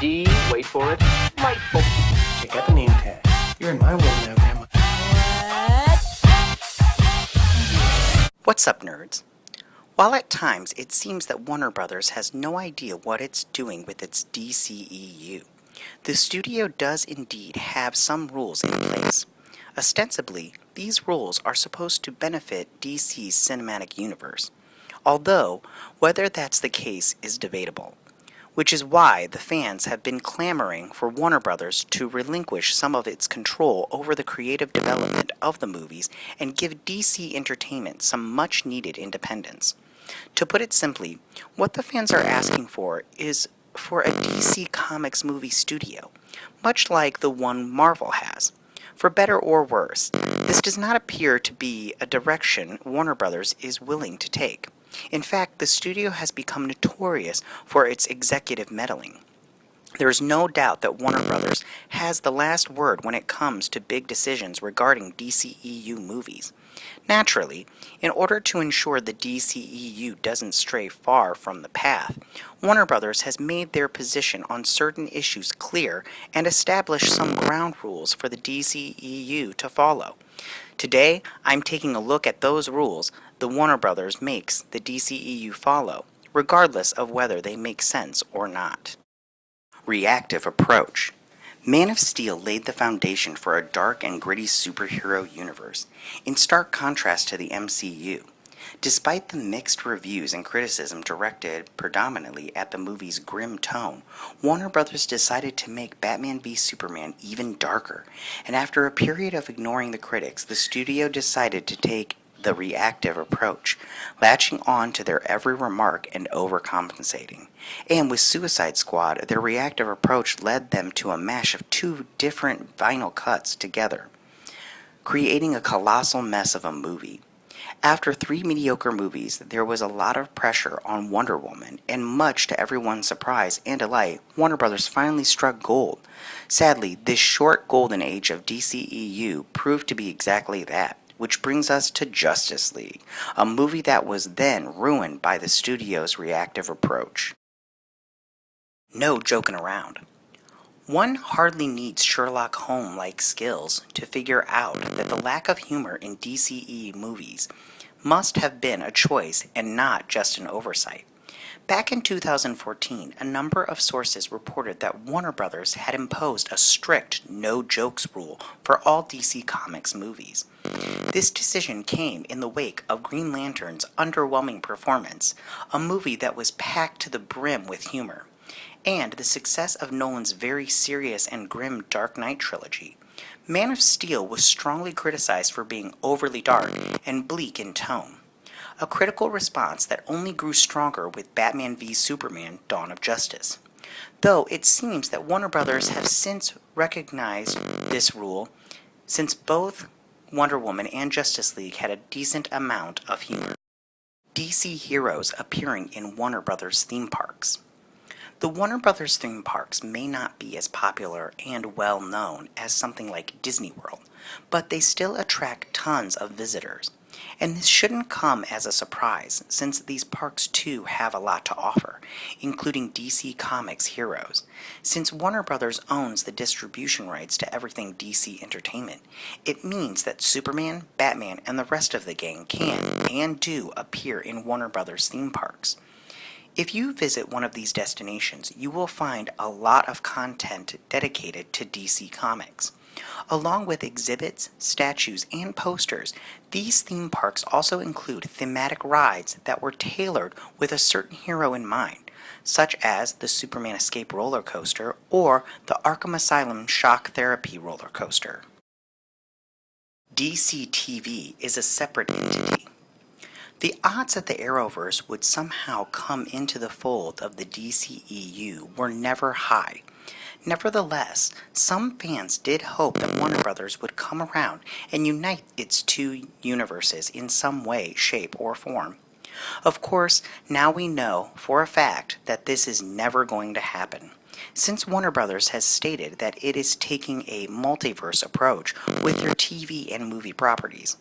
D, wait for it, delightful. Check out the name tag. You're in my world now, Grandma. What's up, nerds? While at times it seems that Warner Brothers has no idea what it's doing with its DCEU, the studio does indeed have some rules in place. Ostensibly, these rules are supposed to benefit DC's cinematic universe, although whether that's the case is debatable, which is why the fans have been clamoring for Warner Brothers to relinquish some of its control over the creative development of the movies and give DC Entertainment some much-needed independence. To put it simply, what the fans are asking for is for a DC Comics movie studio, much like the one Marvel has. For better or worse, this does not appear to be a direction Warner Brothers is willing to take. In fact, the studio has become notorious for its executive meddling. There is no doubt that Warner Brothers has the last word when it comes to big decisions regarding DCEU movies. Naturally, in order to ensure the DCEU doesn't stray far from the path, Warner Brothers has made their position on certain issues clear and established some ground rules for the DCEU to follow. Today, I'm taking a look at those rules the Warner Brothers makes the DCEU follow, regardless of whether they make sense or not. Reactive approach. Man of Steel laid the foundation for a dark and gritty superhero universe, in stark contrast to the MCU. Despite the mixed reviews and criticism directed predominantly at the movie's grim tone, Warner Brothers decided to make Batman v Superman even darker, and after a period of ignoring the critics, the studio decided to take the reactive approach, latching on to their every remark and overcompensating. And with Suicide Squad, their reactive approach led them to a mash of two different vinyl cuts together, creating a colossal mess of a movie. After 3 mediocre movies, there was a lot of pressure on Wonder Woman, and much to everyone's surprise and delight, Warner Brothers finally struck gold. Sadly, this short golden age of DCEU proved to be exactly that. Which brings us to Justice League, a movie that was then ruined by the studio's reactive approach. No joking around. One hardly needs Sherlock Holmes-like skills to figure out that the lack of humor in DCE movies must have been a choice and not just an oversight. Back in 2014, a number of sources reported that Warner Brothers had imposed a strict no-jokes rule for all DC Comics movies. This decision came in the wake of Green Lantern's underwhelming performance, a movie that was packed to the brim with humor, and the success of Nolan's very serious and grim Dark Knight trilogy. Man of Steel was strongly criticized for being overly dark and bleak in tone, a critical response that only grew stronger with Batman v Superman: Dawn of Justice. Though it seems that Warner Brothers have since recognized this rule, since both Wonder Woman and Justice League had a decent amount of humor. DC heroes appearing in Warner Brothers theme parks. The Warner Brothers theme parks may not be as popular and well known as something like Disney World, but they still attract tons of visitors. And this shouldn't come as a surprise, since these parks too have a lot to offer, including DC Comics heroes. Since Warner Brothers owns the distribution rights to everything DC Entertainment, it means that Superman, Batman, and the rest of the gang can and do appear in Warner Brothers theme parks. If you visit one of these destinations, you will find a lot of content dedicated to DC Comics. Along with exhibits, statues, and posters, these theme parks also include thematic rides that were tailored with a certain hero in mind, such as the Superman Escape roller coaster or the Arkham Asylum Shock Therapy roller coaster. DCTV is a separate entity. The odds that the Arrowverse would somehow come into the fold of the DCEU were never high. Nevertheless, some fans did hope that Warner Brothers would come around and unite its two universes in some way, shape, or form. Of course, now we know for a fact that this is never going to happen, since Warner Brothers has stated that it is taking a multiverse approach with their TV and movie properties.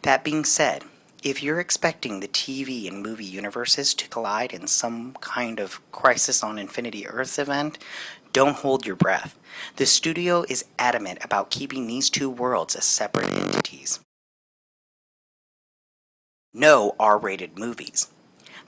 That being said, If you're expecting the TV and movie universes to collide in some kind of Crisis on Infinity Earths event, don't hold your breath. The studio is adamant about keeping these two worlds as separate entities. No R-rated movies.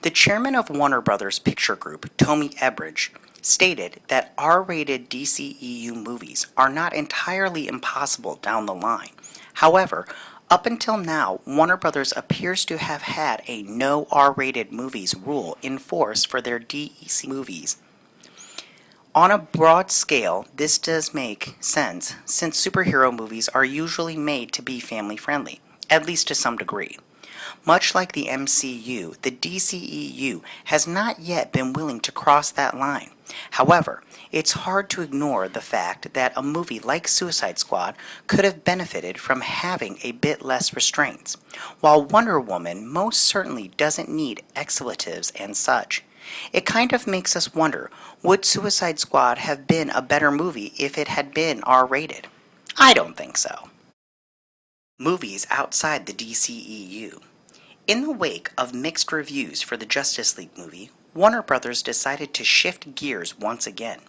The chairman of Warner Brothers Picture Group, Tommy Ebridge, stated that R-rated DCEU movies are not entirely impossible down the line. However, up until now, Warner Brothers appears to have had a no R-rated movies rule in force for their DEC movies. On a broad scale, this does make sense since superhero movies are usually made to be family friendly, at least to some degree. Much like the MCU, the DCEU has not yet been willing to cross that line. However, it's hard to ignore the fact that a movie like Suicide Squad could have benefited from having a bit less restraints, while Wonder Woman most certainly doesn't need expletives and such. It kind of makes us wonder, would Suicide Squad have been a better movie if it had been R-rated? I don't think so. Movies outside the DCEU. In the wake of mixed reviews for the Justice League movie, Warner Brothers decided to shift gears once again.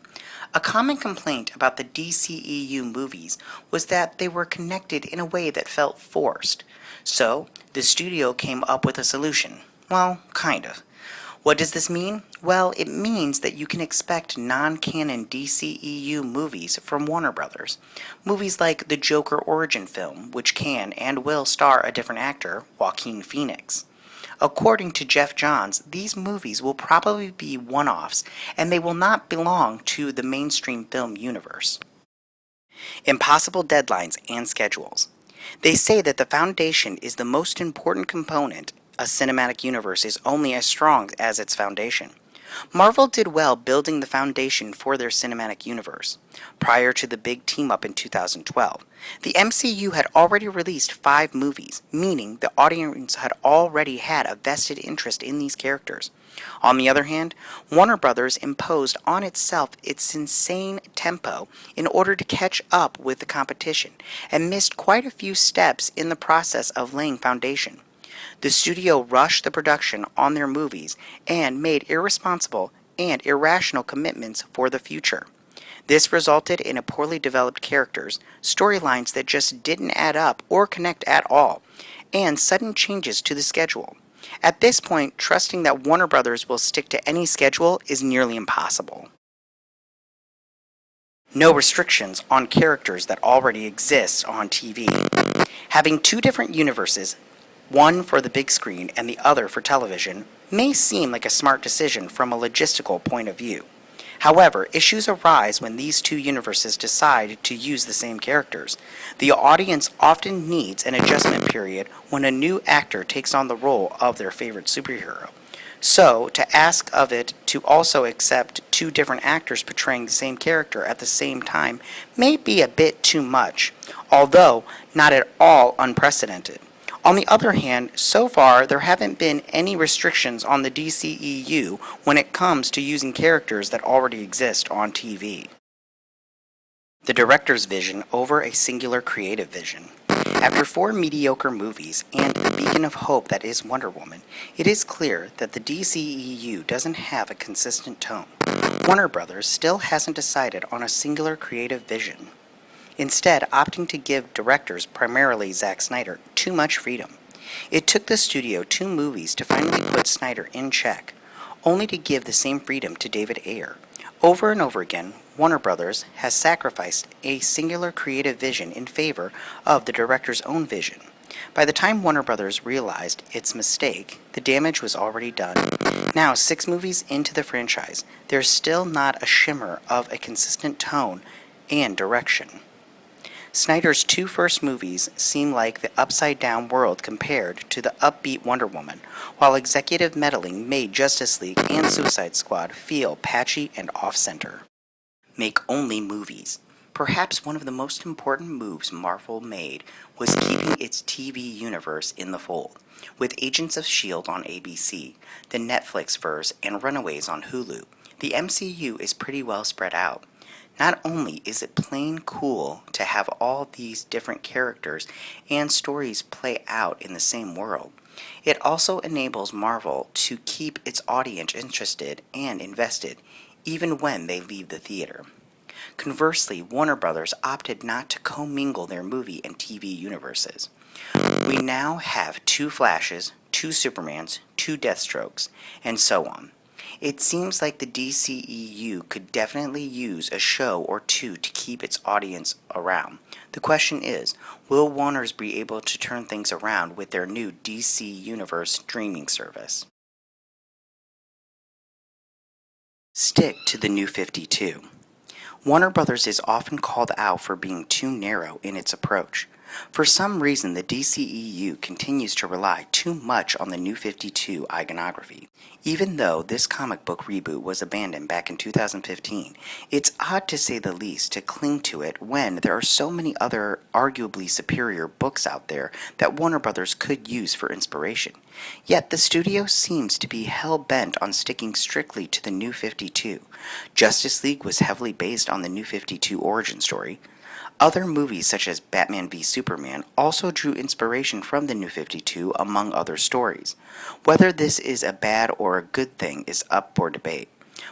A common complaint about the DCEU movies was that they were connected in a way that felt forced. So, the studio came up with a solution. Well, kind of. What does this mean? Well, it means that you can expect non-canon DCEU movies from Warner Brothers. Movies like the Joker origin film, which can and will star a different actor, Joaquin Phoenix. According to Jeff Johns, these movies will probably be one-offs, and they will not belong to the mainstream film universe. Impossible deadlines and schedules. They say that the foundation is the most important component. A cinematic universe is only as strong as its foundation. Marvel did well building the foundation for their cinematic universe. Prior to the big team-up in 2012, the MCU had already released 5 movies, meaning the audience had already had a vested interest in these characters. On the other hand, Warner Brothers imposed on itself its insane tempo in order to catch up with the competition, and missed quite a few steps in the process of laying foundation. The studio rushed the production on their movies and made irresponsible and irrational commitments for the future. This resulted in a poorly developed characters, storylines that just didn't add up or connect at all, and sudden changes to the schedule. At this point, trusting that Warner Brothers will stick to any schedule is nearly impossible. No restrictions on characters that already exist on TV. Having 2 different universes, one for the big screen and the other for television, may seem like a smart decision from a logistical point of view. However, issues arise when these 2 universes decide to use the same characters. The audience often needs an adjustment period when a new actor takes on the role of their favorite superhero. So, to ask of it to also accept 2 different actors portraying the same character at the same time may be a bit too much, although not at all unprecedented. On the other hand, so far there haven't been any restrictions on the DCEU when it comes to using characters that already exist on TV. The director's vision over a singular creative vision. After 4 mediocre movies and the beacon of hope that is Wonder Woman, it is clear that the DCEU doesn't have a consistent tone. Warner Brothers still hasn't decided on a singular creative vision, instead opting to give directors, primarily Zack Snyder, too much freedom. It took the studio 2 movies to finally put Snyder in check, only to give the same freedom to David Ayer. Over and over again, Warner Brothers has sacrificed a singular creative vision in favor of the director's own vision. By the time Warner Brothers realized its mistake, the damage was already done. Now, 6 movies into the franchise, there's still not a shimmer of a consistent tone and direction. Snyder's 2 first movies seem like the upside-down world compared to the upbeat Wonder Woman, while executive meddling made Justice League and Suicide Squad feel patchy and off-center. Make only movies. Perhaps one of the most important moves Marvel made was keeping its TV universe in the fold, with Agents of S.H.I.E.L.D. on ABC, the Netflix-verse, and Runaways on Hulu. The MCU is pretty well spread out. Not only is it plain cool to have all these different characters and stories play out in the same world, It also enables Marvel to keep its audience interested and invested, even when they leave the theater. Conversely, Warner Brothers opted not to commingle their movie and TV universes. We now have 2 Flashes, 2 Supermans, 2 Deathstrokes, and so on. It seems like the DCEU could definitely use a show or 2 to keep its audience around. The question is, will Warner's be able to turn things around with their new DC Universe streaming service? Stick to the New 52. Warner Brothers is often called out for being too narrow in its approach. For some reason, the DCEU continues to rely too much on the New 52 iconography. Even though this comic book reboot was abandoned back in 2015, it's odd to say the least to cling to it when there are so many other arguably superior books out there that Warner Brothers could use for inspiration. Yet the studio seems to be hell-bent on sticking strictly to the New 52. Justice League was heavily based on the New 52 origin story. Other movies such as Batman v Superman also drew inspiration from the New 52, among other stories. Whether this is a bad or a good thing is up for debate.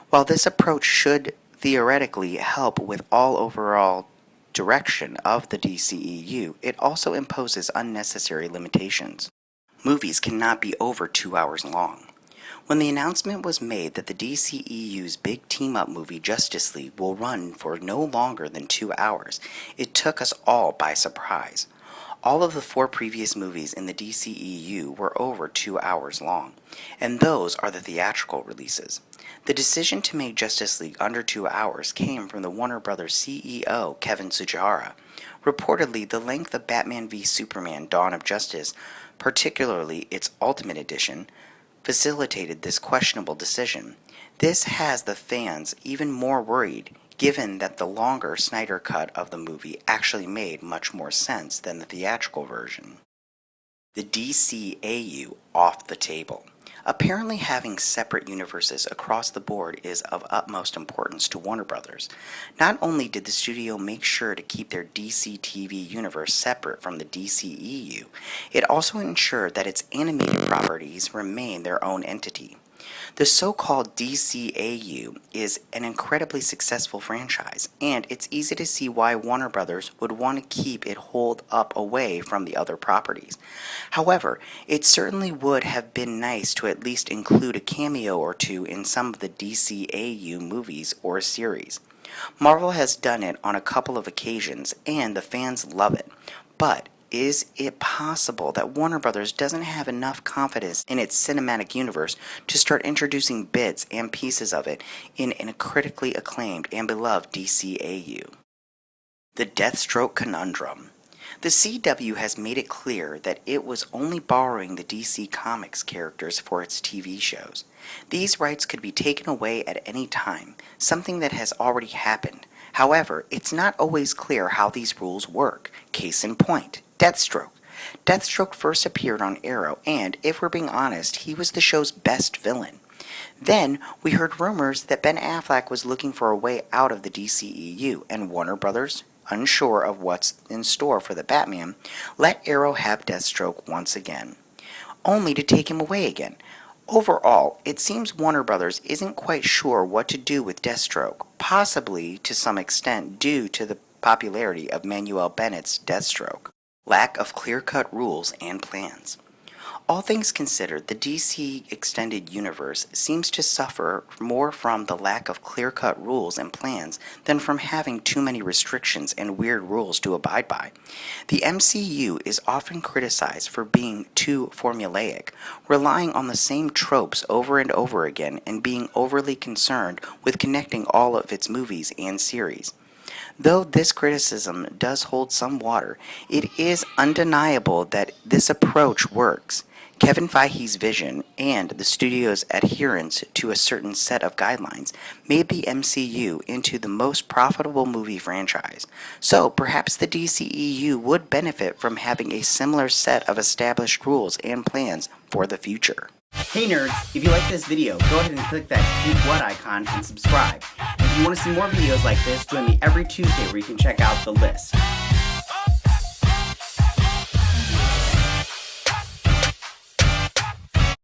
While this approach should theoretically help with all overall direction of the DCEU, it also imposes unnecessary limitations. Movies cannot be over 2 hours long. When the announcement was made that the DCEU's big team-up movie Justice League will run for no longer than 2 hours, it took us all by surprise. All of the 4 previous movies in the DCEU were over 2 hours long, and those are the theatrical releases. The decision to make Justice League under 2 hours came from the Warner Brothers CEO, Kevin Tsujihara. Reportedly, the length of Batman v Superman Dawn of Justice, particularly its Ultimate Edition, facilitated this questionable decision. This has the fans even more worried, given that the longer Snyder cut of the movie actually made much more sense than the theatrical version. The DCAU off the table. Apparently having separate universes across the board is of utmost importance to Warner Brothers. Not only did the studio make sure to keep their DCTV universe separate from the DCEU, it also ensured that its animated properties remain their own entity. The so-called DCAU is an incredibly successful franchise, and it's easy to see why Warner Brothers would want to keep it holed up away from the other properties. However, it certainly would have been nice to at least include a cameo or 2 in some of the DCAU movies or series. Marvel has done it on a couple of occasions, and the fans love it, but is it possible that Warner Brothers doesn't have enough confidence in its cinematic universe to start introducing bits and pieces of it in a critically acclaimed and beloved DCAU? The Deathstroke Conundrum. The CW has made it clear that it was only borrowing the DC Comics characters for its TV shows. These rights could be taken away at any time, something that has already happened. However, it's not always clear how these rules work. Case in point, Deathstroke. Deathstroke first appeared on Arrow, and, if we're being honest, he was the show's best villain. Then, we heard rumors that Ben Affleck was looking for a way out of the DCEU, and Warner Brothers, unsure of what's in store for the Batman, let Arrow have Deathstroke once again, only to take him away again. Overall, it seems Warner Brothers isn't quite sure what to do with Deathstroke, possibly to some extent due to the popularity of Manuel Bennett's Deathstroke. Lack of clear-cut rules and plans. All things considered, the DC Extended Universe seems to suffer more from the lack of clear-cut rules and plans than from having too many restrictions and weird rules to abide by. The MCU is often criticized for being too formulaic, relying on the same tropes over and over again and being overly concerned with connecting all of its movies and series. Though this criticism does hold some water, it is undeniable that this approach works. Kevin Feige's vision and the studio's adherence to a certain set of guidelines made the MCU into the most profitable movie franchise. So perhaps the DCEU would benefit from having a similar set of established rules and plans for the future. Hey nerds, if you like this video, go ahead and click that Geek What icon and subscribe. If you want to see more videos like this, join me every Tuesday where you can check out the list.